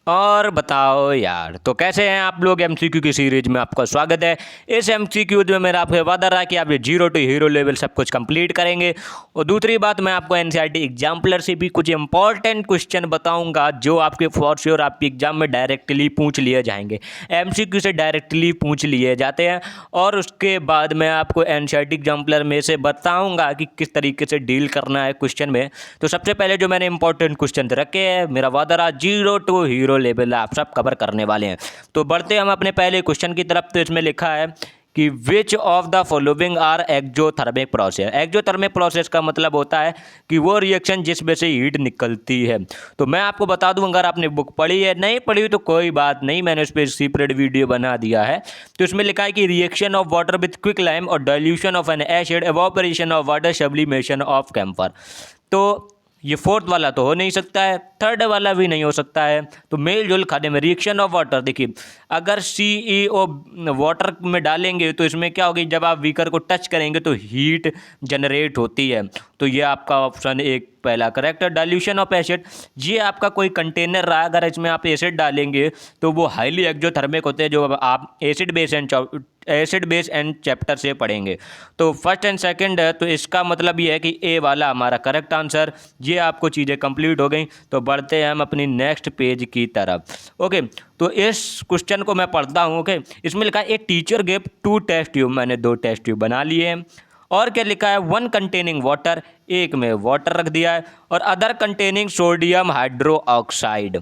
और बताओ यार, तो कैसे हैं आप लोग। एमसीक्यू की सीरीज में आपका स्वागत है। इस एमसीक्यू में मेरा आपसे वादा रहा कि आप ये जीरो टू हीरो लेवल सब कुछ कंप्लीट करेंगे। और दूसरी बात, मैं आपको एनसीईआरटी एग्जाम्पलर से भी कुछ इंपॉर्टेंट क्वेश्चन बताऊंगा जो आपके फॉर श्योर आपके एग्जाम में डायरेक्टली पूछ लिए जाएंगे, एमसीक्यू से डायरेक्टली पूछ लिए जाते हैं। और उसके बाद मैं आपको एनसीईआरटी एग्जाम्पलर में से बताऊंगा कि किस तरीके से डील करना है क्वेश्चन में। तो सबसे पहले जो मैंने इंपॉर्टेंट क्वेश्चन रखे हैं, मेरा वादा रहा जीरो टू हीरो लेवल आप सब कवर करने वाले हैं। तो बढ़ते हम अपने पहले क्वेश्चन की तरफ। तो इसमें लिखा है कि which of the following are exothermic process. Exothermic process का मतलब होता है कि वो रिएक्शन जिसमें से हीट निकलती है। तो मैं आपको बता दूं, अगर आपने बुक पढ़ी है, नहीं पढ़ी तो कोई बात नहीं, मैंने उस पर सेपरेट वीडियो बना दिया है। तो इसमें लिखा है कि reaction of water with quick lime और dilution of an acid, evaporation of water, sublimation of camphor. तो ये फोर्थ वाला तो हो नहीं सकता है, थर्ड वाला भी नहीं हो सकता है। तो मेल जोल खाने में रिएक्शन ऑफ वाटर, देखिए अगर सीईओ वाटर में डालेंगे तो इसमें क्या होगी, जब आप बीकर को टच करेंगे तो हीट जनरेट होती है। तो ये आपका ऑप्शन एक पहला करेक्ट है। डाइल्यूशन ऑफ एसिड, ये आपका कोई कंटेनर रहा, अगर इसमें आप एसिड डालेंगे तो वो हाईली एक्जोथर्मिक होते हैं, जो आप एसिड बेस एंड चैप्टर से पढ़ेंगे। तो फर्स्ट एंड सेकंड है, तो इसका मतलब ये है कि ए वाला हमारा करेक्ट आंसर। ये आपको चीज़ें कंप्लीट हो गई। तो बढ़ते हैं हम अपनी नेक्स्ट पेज की तरफ। ओके, तो इस क्वेश्चन को मैं पढ़ता हूँ। ओके, इसमें लिखा है a teacher gave 2 test tube, मैंने 2 टेस्ट ट्यूब बना लिए हैं। और क्या लिखा है, 1 कंटेनिंग वाटर, एक में वाटर रख दिया है, और other containing sodium hydro oxide.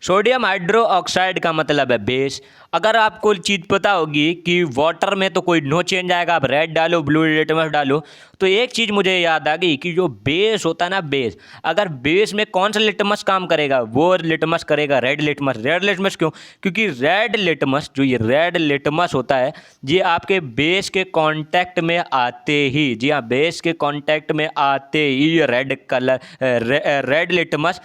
Sodium hydro oxide का मतलब है बेस। अगर आपको चीज़ पता होगी कि वाटर में तो कोई नो चेंज आएगा, आप रेड डालो ब्लू लिटमस डालो, तो एक चीज़ मुझे याद आ गई कि जो बेस होता है ना, बेस, अगर बेस में कौन सा लिटमस काम करेगा, वो लिटमस करेगा रेड लिटमस। रेड लिटमस क्यों? क्योंकि रेड लिटमस, जो ये रेड लिटमस होता है, ये आपके बेस के कांटेक्ट में आते ही, जी हाँ, बेस के कांटेक्ट में आते ही red colour, red litmus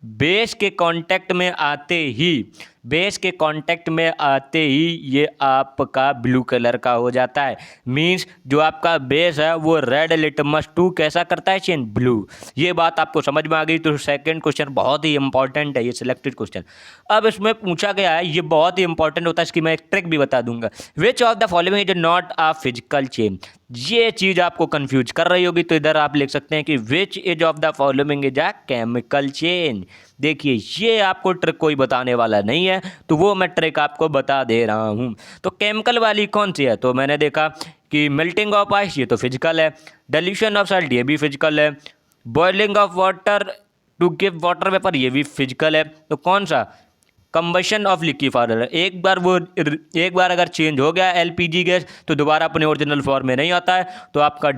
base के कांटेक्ट में आते ही, बेस के कांटेक्ट में आते ही ये आपका ब्लू कलर का हो जाता है। मींस जो आपका बेस है वो रेड लिटमस टू कैसा करता है, चेंज ब्लू। ये बात आपको समझ में आ गई। तो सेकंड क्वेश्चन बहुत ही इंपॉर्टेंट है, ये सिलेक्टेड क्वेश्चन। अब इसमें पूछा गया है, ये बहुत ही इंपॉर्टेंट होता है, इसकी मैं एक ट्रिक भी बता दूंगा। विच of the following is not a physical chain. ये चीज आपको कंफ्यूज कर रही होगी, तो इधर आप लिख सकते हैं कि which is of the following is a chemical chain. देखिए ये आपको ट्रिक कोई बताने वाला नहीं है, तो वो मैं ट्रिक आपको बता दे रहा हूँ। तो केमिकल वाली कौन सी है, तो मैंने देखा कि मेल्टिंग ऑफ आइस, ये तो फिजिकल है। डाइल्यूशन ऑफ सॉल्ट, ये भी फिजिकल है। Boiling of water to give water vapour, ये भी फिजिकल है। तो कौन सा, कंबशन ऑफ लिक्विफायर। एक बार अगर चेंज हो गया एलपीजी गैस तो दोबारा अपने ओरिजिनल फॉर्म में नहीं आता है। तो आपका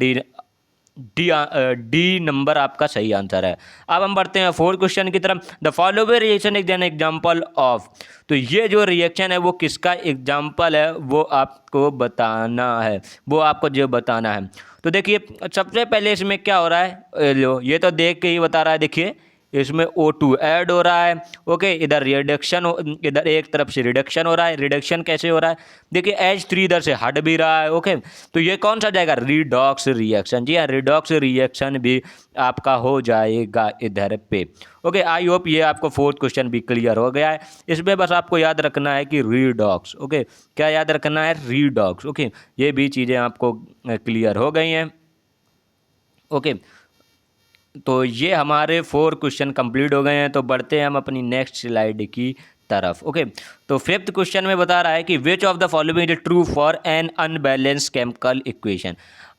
डी नंबर आपका सही आंसर है। अब हम बढ़ते हैं फोर्थ क्वेश्चन की तरफ। The following reaction is an example of. तो ये जो रिएक्शन है वो किसका एग्जांपल है, वो आपको बताना है, वो आपको जो बताना है। तो देखिए सबसे पहले इसमें क्या हो रहा है, लो ये तो देख के ही बता रहा है। देखिए इसमें O2 ऐड हो रहा है। ओके, इधर रिडक्शन, इधर एक तरफ से रिडक्शन हो रहा है। रिडक्शन कैसे हो रहा है, देखिए H3 इधर से हट भी रहा है। ओके, तो ये कौन सा जाएगा, रिडॉक्स रिएक्शन। जी हाँ, रिडॉक्स रिएक्शन भी आपका हो जाएगा इधर पे। ओके, आई होप ये आपको फोर्थ क्वेश्चन भी क्लियर हो गया है। इसमें बस आपको याद रखना है कि रिडॉक्स। ओके, क्या याद रखना है, रिडॉक्स। ओके, ये भी चीज़ें आपको क्लियर हो गई हैं। ओके, तो ये हमारे 4 क्वेश्चन कंप्लीट हो गए हैं। तो बढ़ते हैं हम अपनी नेक्स्ट स्लाइड की तरफ। ओके, तो फिफ्थ क्वेश्चन में बता रहा है कि which of the following is true for an unbalance chemical equation.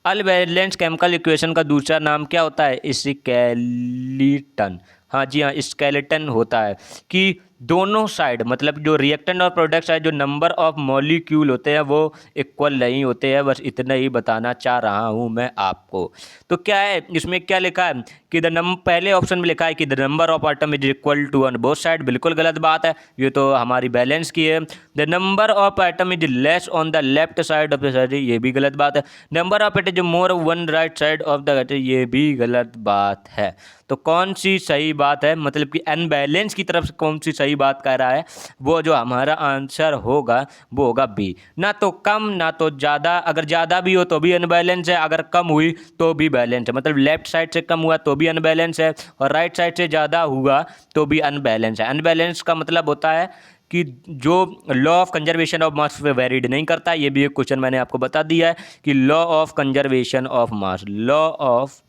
Unbalance chemical equation का दूसरा नाम क्या होता है, स्केलेटन। हाँ जी हाँ, स्केलेटन होता है कि दोनों साइड, मतलब जो रिएक्टेंट और प्रोडक्ट साइड, जो नंबर ऑफ मॉलिक्यूल होते हैं वो इक्वल नहीं होते हैं। बस इतना ही बताना चाह रहा हूँ मैं आपको। तो क्या है इसमें, क्या लिखा है कि पहले ऑप्शन में लिखा है कि the number of item is equal to on both side, बिल्कुल गलत बात है, ये तो हमारी बैलेंस की है। The number of item is less on the left side of the side, ये भी गलत बात है। Number of it is more one right side of the, ये भी गलत बात है। तो कौन सी सही बात है, मतलब कि अनबैलेंस की तरफ से कौन सी सही वही बात कह रहा है, वो जो हमारा आंसर होगा वो होगा बी। ना तो कम ना तो ज़्यादा, अगर ज़्यादा भी हो तो भी अनबैलेंस है, अगर कम हुई तो भी बैलेंस है। मतलब लेफ्ट साइड से कम हुआ तो भी अनबैलेंस है और राइट साइड से ज़्यादा हुआ तो भी अनबैलेंस है। अनबैलेंस का मतलब होता है कि जो law of conservation of mass पे वेरिड नहीं करता। ये भी एक क्वेश्चन मैंने आपको बता दिया है कि law of conservation of mass, law of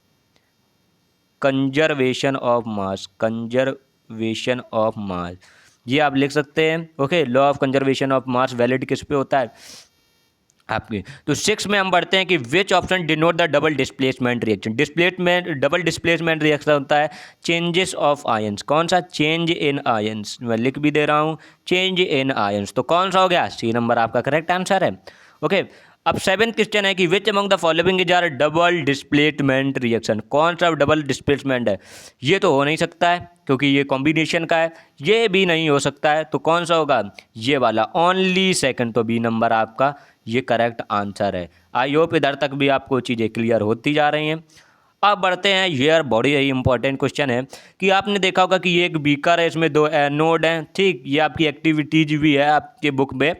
conservation of mass, conservation of mass, ये आप लिख सकते हैं। Okay, law of conservation of mass valid किस पे होता है आपके। तो 6 में हम पढ़ते हैं कि which option denote the double displacement reaction. Displacement, double displacement reaction होता है चेंजेस ऑफ आयंस। कौन सा? Change in ions. मैं लिख भी दे रहा हूँ, चेंज इन आयंस। तो कौन सा हो गया? सी नंबर आपका करेक्ट आंसर है। ओके, अब 7th क्वेश्चन है कि which among the following is are double displacement reaction. कौन सा डबल डिस्प्लेसमेंट है? ये तो हो नहीं सकता है क्योंकि ये कॉम्बिनेशन का है। ये भी नहीं हो सकता है, तो कौन सा होगा? ये वाला, ओनली सेकंड। तो बी नंबर आपका ये करेक्ट आंसर है। आई होप इधर तक भी आपको चीज़ें क्लियर होती जा रही हैं। अब बढ़ते हैं, ये बड़ी ही इंपॉर्टेंट क्वेश्चन है कि आपने देखा होगा कि ये एक बीकर है, इसमें 2 एनोड हैं, ठीक। ये आपकी एक्टिविटीज भी है आपके बुक में।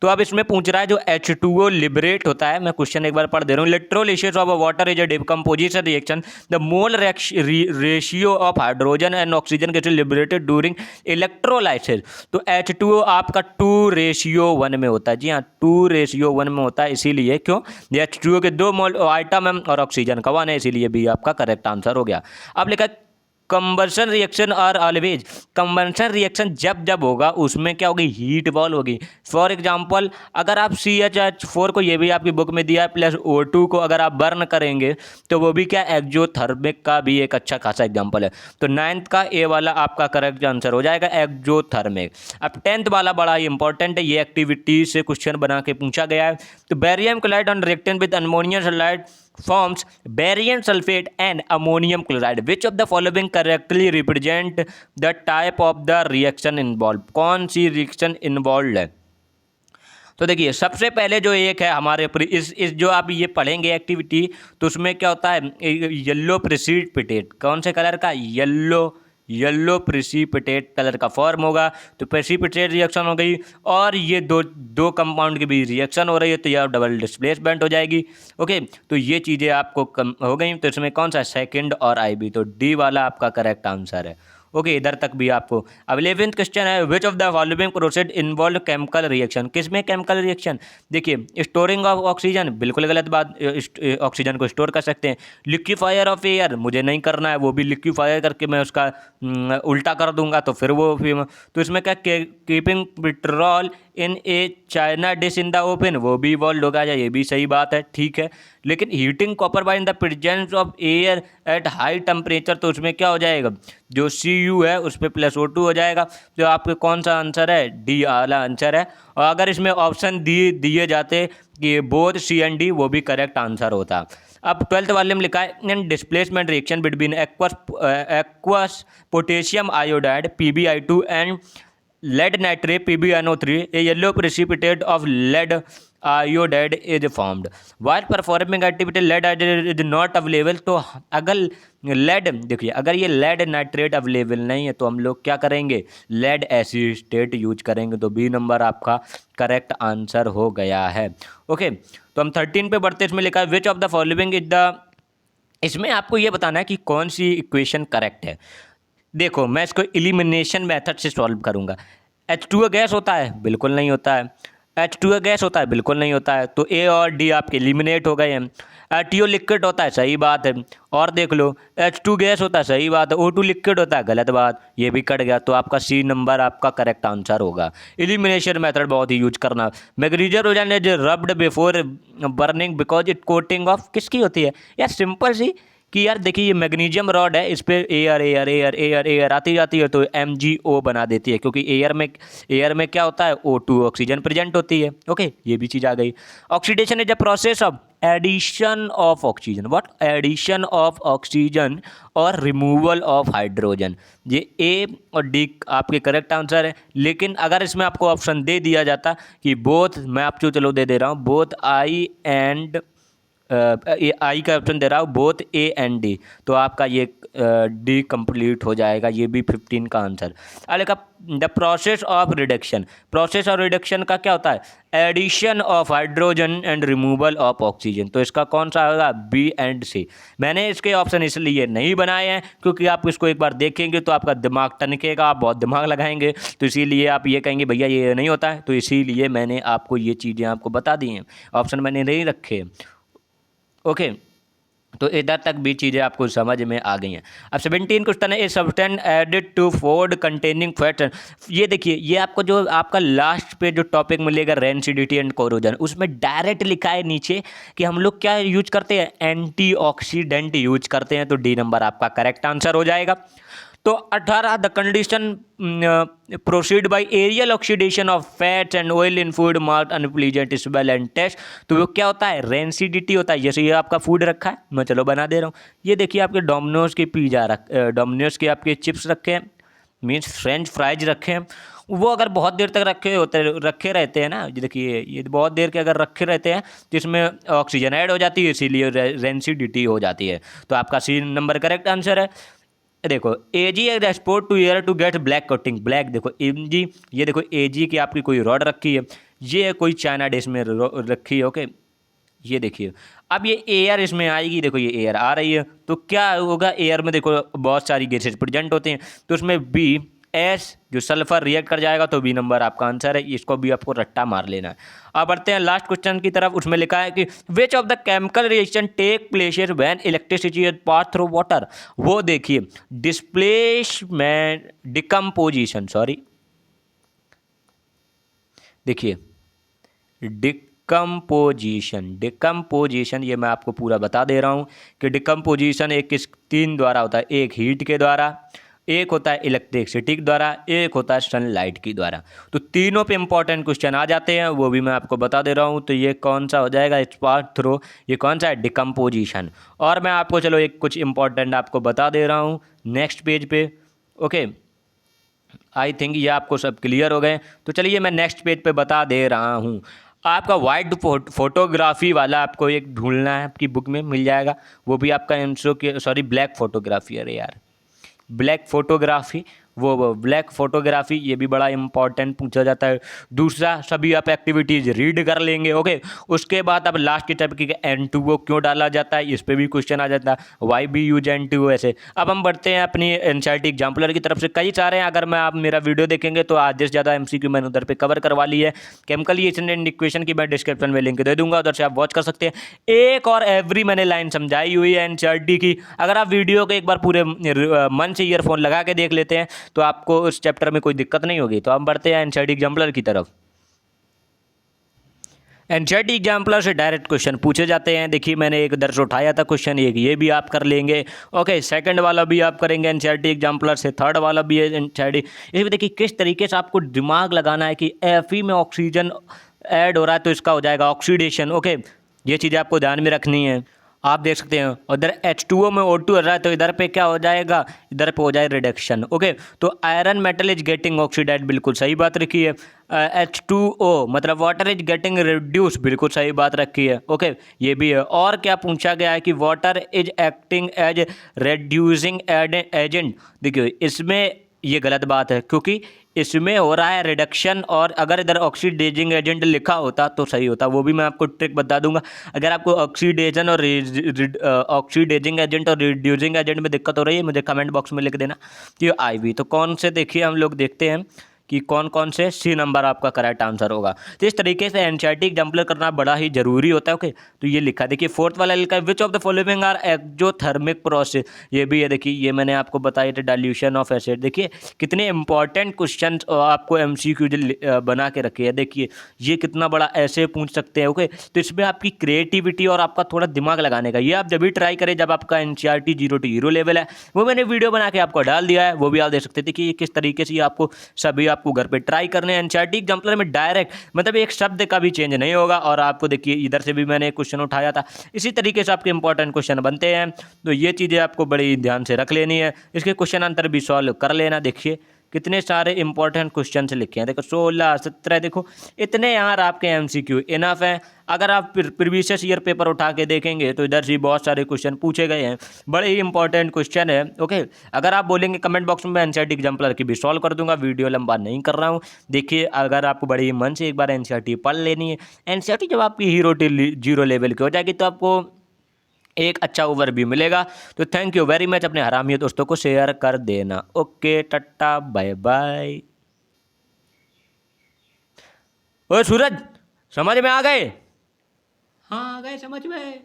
तो अब इसमें पूछ रहा है जो H2O लिबरेट होता है, मैं क्वेश्चन एक बार पढ़ दे रहा हूँ। Electrolysis of water is a decomposition reaction, the mole ratio of hydrogen and oxygen get liberated during electrolysis. तो H2O आपका 2:1 में होता है। जी हाँ, 2:1 में होता है। इसीलिए क्यों? H2O के 2 मोल आइटम है और ऑक्सीजन का 1 है, इसीलिए भी आपका करेक्ट आंसर हो गया। अब लिखा combustion reaction are always. Combustion reaction जब जब होगा उसमें क्या होगी? हीट वॉल होगी। फॉर एग्जांपल, अगर आप CH4 को, ये भी आपकी बुक में दिया है, प्लस O2 को अगर आप बर्न करेंगे तो वो भी क्या? एक्जोथर्मिक का भी एक अच्छा खासा एग्जांपल है। तो 9th का ए वाला आपका करेक्ट आंसर हो जाएगा, एक्जोथर्मिक। अब 10th वाला बड़ा ही इंपॉर्टेंट है, ये एक्टिविटी से क्वेश्चन बना के पूछा गया है। तो barium chloride on reactant with ammonium sulphide forms barium sulfate and ammonium chloride. Which of the following correctly represent the type of the reaction involved? कौन सी रिएक्शन इन्वॉल्व है? तो देखिए, सबसे पहले जो एक है हमारे इस जो आप ये पढ़ेंगे एक्टिविटी, तो उसमें क्या होता है? Yellow precipitate. कौन से कलर का? येलो प्रेसिपिटेट कलर का फॉर्म होगा। तो प्रेसिपिटेट रिएक्शन हो गई और ये दो कंपाउंड के बीच रिएक्शन हो रही है, तो यह डबल डिस्प्लेसमेंट हो जाएगी। ओके, तो ये चीज़ें आपको कम हो गई। तो इसमें कौन सा? सेकंड और IB। तो डी वाला आपका करेक्ट आंसर है। ओके, इधर तक भी आपको। अब 11th क्वेश्चन है, which of the following process involve chemical reaction. किसमें केमिकल रिएक्शन? देखिए, स्टोरिंग ऑफ ऑक्सीजन, बिल्कुल गलत बात। ऑक्सीजन को स्टोर कर सकते हैं। लिक्विफायर ऑफ एयर, मुझे नहीं करना है, वो भी लिक्विफायर करके मैं उसका उल्टा कर दूंगा तो फिर वो तो इसमें क्या? Keeping petrol in A China dish in the open, वो भी इवॉल्व होगा, या ये भी सही बात है, ठीक है। लेकिन heating copper by in the presence of air at high temperature, तो उसमें क्या हो जाएगा? जो Cu है उस पर प्लस O2 हो जाएगा। तो आपके कौन सा आंसर है? डी वाला आंसर है। और अगर इसमें ऑप्शन दिए जाते कि बोथ C and D, वो भी करेक्ट आंसर होता। अब 12th वाले में लिखा है इन displacement reaction between aqueous potassium iodide PbI2 and lead nitrate PbNO3, a yellow precipitate of lead iodide is formed while performing activity lead iodide is not available। तो अगर lead, देखिए, अगर ये lead nitrate अवेलेबल नहीं है तो हम लोग क्या करेंगे? lead एसीटेट यूज करेंगे। तो बी नंबर आपका करेक्ट आंसर हो गया है। ओके, तो हम 13 पे बढ़ते। इसमें लिखा है which of the following is the, इसमें आपको ये बताना है कि कौन सी इक्वेशन करेक्ट है। देखो, मैं इसको एलिमिनेशन मेथड से सॉल्व करूंगा। H2O गैस होता है? बिल्कुल नहीं होता है। H2O गैस होता है? बिल्कुल नहीं होता है। तो A और D आपके एलिमिनेट हो गए हैं। HTO लिक्विड होता है? सही बात है। और देख लो, H2 गैस होता है? सही बात है। O2 लिक्विड होता है? गलत बात, ये भी कट गया। तो आपका C नंबर आपका करेक्ट आंसर होगा। एलिमिनेशन मेथड बहुत ही यूज करना। Magnesium is rubbed before burning because it coating of किसकी होती है? यार सिंपल सी कि यार देखिए, ये मैग्नीशियम रॉड है, इस पर एयर आती जाती है तो MgO बना देती है, क्योंकि एयर में क्या होता है? O2 ऑक्सीजन प्रेजेंट होती है। ओके, ये भी चीज़ आ गई। Oxidation is a process of addition of oxygen. What? Addition of oxygen और रिमूवल ऑफ हाइड्रोजन। ये A और D आपके करेक्ट आंसर है। लेकिन अगर इसमें आपको ऑप्शन दे दिया जाता कि बोथ, मैं आपको चलो दे दे रहा हूँ, बोथ I and आई का ऑप्शन दे रहा हूँ, बोथ ए एंड डी, तो आपका ये डी कंप्लीट हो जाएगा, ये भी 15 का आंसर। अगले का the process of reduction, process of reduction का क्या होता है, addition of hydrogen and removal of oxygen, तो इसका कौन सा होगा, बी एंड सी। मैंने इसके ऑप्शन इसलिए नहीं बनाए हैं क्योंकि आप इसको एक बार देखेंगे तो आपका दिमाग टनकेगा, आप बहुत दिमाग लगाएंगे, तो इसीलिए आप ये कहेंगे भैया ये नहीं होता है, तो इसीलिए मैंने आपको ये चीज़ें आपको बता दी हैं, ऑप्शन मैंने नहीं रखे। ओके, तो इधर तक भी चीज़ें आपको समझ में आ गई हैं। अब 17 क्वेश्चन है, a substance added to food containing fat, ये देखिए, ये आपको जो आपका लास्ट पे जो टॉपिक मिलेगा रेंसिडिटी एंड कोरोजन, उसमें डायरेक्ट लिखा है नीचे कि हम लोग क्या यूज करते हैं, एंटीऑक्सीडेंट यूज करते हैं, तो डी नंबर आपका करेक्ट आंसर हो जाएगा। तो 18 the condition proceed by aerial oxidation of fats and oil in food mark unpleasant smell and taste, तो वो क्या होता है, रेंसिडिटी होता है। जैसे ये आपका फूड रखा है, मैं चलो बना दे रहा हूँ, ये देखिए आपके डोमिनोज के पिज़्ज़ा डोमिनोज के आपके चिप्स रखे हैं, मीन्स फ्रेंच फ्राइज रखे हैं, वो अगर बहुत देर तक रखे रहते हैं ना, ये देखिए ये बहुत देर के अगर रखे रहते हैं तो इसमें ऑक्सीजन ऐड हो जाती है, इसीलिए रेंसिडिटी हो जाती है, तो आपका सी नंबर करेक्ट आंसर है। देखो AG export to air to get black coating, black देखो एजी, ये देखो एजी की आपकी कोई रॉड रखी है, ये कोई चाइना डिश में रखी है। ओके, ये देखिए अब ये एयर इसमें आएगी, देखो ये एयर आ रही है, तो क्या होगा, एयर में देखो बहुत सारी गैसेज प्रेजेंट होते हैं, तो उसमें बी एस जो सल्फर रिएक्ट कर जाएगा, तो बी नंबर आपका आंसर है, इसको भी आपको रट्टा मार लेना है। अब बढ़ते हैं लास्ट क्वेश्चन की तरफ, उसमें लिखा है कि which of the chemical reaction take place when electricity is pass through water, वो देखिए डिस्प्लेसमेंट डिकम्पोजिशन, सॉरी देखिए डिकम्पोजिशन, ये मैं आपको पूरा बता दे रहा हूँ कि डिकम्पोजिशन एक किस तीन द्वारा होता है, एक हीट के द्वारा, एक होता है इलेक्ट्रिसिटी के द्वारा, एक होता है सनलाइट के द्वारा, तो तीनों पे इंपॉर्टेंट क्वेश्चन आ जाते हैं, वो भी मैं आपको बता दे रहा हूँ। तो ये कौन सा हो जाएगा, इट्स पास थ्रू, ये कौन सा है, डिकम्पोजिशन। और मैं आपको चलो एक कुछ इंपॉर्टेंट आपको बता दे रहा हूँ नेक्स्ट पेज पे। ओके, आई थिंक ये आपको सब क्लियर हो गए, तो चलिए मैं नेक्स्ट पेज पे बता दे रहा हूँ। आपका वाइड फोटोग्राफी वाला आपको एक ढूंढना है, आपकी बुक में मिल जाएगा, वो भी आपका एंसो के, सॉरी ब्लैक फोटोग्राफी, अरे यार ब्लैक फोटोग्राफी, वो ब्लैक फोटोग्राफी, ये भी बड़ा इंपॉर्टेंट पूछा जाता है। दूसरा, सभी आप एक्टिविटीज़ रीड कर लेंगे। ओके, उसके बाद अब लास्ट के टॉपिक N2O क्यों डाला जाता है, इस पर भी क्वेश्चन आ जाता है, वाई बी यूज N2O ऐसे। अब हम बढ़ते हैं अपनी एनसीईआरटी एग्जाम्पलर की तरफ से, कई सारे हैं, अगर मैं आप मेरा वीडियो देखेंगे तो आधे से ज़्यादा MCQ मैंने उधर पर कवर करवा ली है। केमिकल रिएक्शन एंड इक्वेशन की मैं डिस्क्रिप्शन में लिंक दे दूंगा, उधर से आप वॉच कर सकते हैं। एक और एवरी मैंने लाइन समझाई हुई है एनसीईआरटी की, अगर आप वीडियो को एक बार पूरे मन से ईयरफोन लगा के देख लेते हैं तो आपको उस चैप्टर में कोई दिक्कत नहीं होगी। तो हम बढ़ते हैं एनसीईआरटी एग्जाम्पलर की तरफ। एनसीईआरटी एग्जाम्पलर से डायरेक्ट क्वेश्चन पूछे जाते हैं। देखिए मैंने एक दर्ज उठाया था क्वेश्चन, एक ये भी आप कर लेंगे। ओके, सेकंड वाला भी आप करेंगे एनसीईआरटी एग्जाम्पलर से, थर्ड वाला भी है एनसीईआरटी। इसमें देखिए किस तरीके से आपको दिमाग लगाना है कि Fe में ऑक्सीजन ऐड हो रहा है तो इसका हो जाएगा ऑक्सीडेशन। ओके, ये चीज़ें आपको ध्यान में रखनी है। आप देख सकते हैं उधर H2O में O2 हो रहा है, तो इधर पे क्या हो जाएगा, इधर पे हो जाए रिडक्शन। ओके, तो iron metal is getting oxidised, बिल्कुल सही बात रखी है। H2O मतलब वाटर इज गेटिंग रिड्यूस, बिल्कुल सही बात रखी है। ओके, ये भी है। और क्या पूछा गया है कि water is acting as reducing agent, देखिए इसमें ये गलत बात है क्योंकि इसमें हो रहा है रिडक्शन, और अगर इधर ऑक्सीडेजिंग एजेंट लिखा होता तो सही होता, वो भी मैं आपको ट्रिक बता दूंगा। अगर आपको ऑक्सीडेशन और ऑक्सीडेजिंग एजेंट और रिड्यूसिंग एजेंट में दिक्कत हो रही है, मुझे कमेंट बॉक्स में लिख देना। ये IV तो कौन से, देखिए हम लोग देखते हैं कि कौन कौन से, सी नंबर आपका करेक्ट आंसर होगा। तो इस तरीके से एनसीईआरटी एग्जाम्पलर करना बड़ा ही जरूरी होता है। ओके, तो ये लिखा देखिए फोर्थ वाला लिखा है which of the following are exothermic process, ये भी है। देखिए ये मैंने आपको बताया था डाइल्यूशन ऑफ एसिड। देखिए कितने इंपॉर्टेंट क्वेश्चन आपको MCQ बना के रखे हैं। देखिए ये कितना बड़ा ऐसे पूछ सकते हैं। ओके, तो इसमें आपकी क्रिएटिविटी और आपका थोड़ा दिमाग लगाने का, ये आप जब भी ट्राई करें जब आपका एनसीईआरटी 0 to हीरो लेवल है, वो मैंने वीडियो बना के आपको डाल दिया है, वो भी आप देख सकते हैं। देखिए किस तरीके से आपको सभी आपको घर पे ट्राई करने हैं। एनसीईआरटी एग्जाम्पलर में डायरेक्ट मतलब एक शब्द का भी चेंज नहीं होगा। और आपको देखिए इधर से भी मैंने एक क्वेश्चन उठाया था, इसी तरीके से आपके इंपॉर्टेंट क्वेश्चन बनते हैं। तो ये चीज़ें आपको बड़ी ध्यान से रख लेनी है, इसके क्वेश्चन आंसर भी सॉल्व कर लेना। देखिए कितने सारे इंपॉर्टेंट क्वेश्चन लिखे हैं, देखो 16 17, देखो इतने यार आपके एमसीक्यू इनफ हैं। अगर आप प्रीवियस ईयर पेपर उठा के देखेंगे तो इधर से बहुत सारे क्वेश्चन पूछे गए हैं, बड़े ही इंपॉर्टेंट क्वेश्चन है। ओके, अगर आप बोलेंगे कमेंट बॉक्स में, मैं एनसीईआरटी एग्जाम्पलर की भी सॉल्व कर दूंगा, वीडियो लंबा नहीं कर रहा हूँ। देखिए, अगर आपको बड़े ही मन से एक बार एनसीईआरटी पढ़ लेनी है, एनसीईआरटी जब आपकी जीरो लेवल की हो जाएगी तो आपको एक अच्छा ओवरव्यू मिलेगा। तो थैंक यू वेरी मच, अपने हरामी दोस्तों को शेयर कर देना। Okay, tata bye bye. ओए सूरज, समझ में आ गए? हाँ, आ गए समझ में।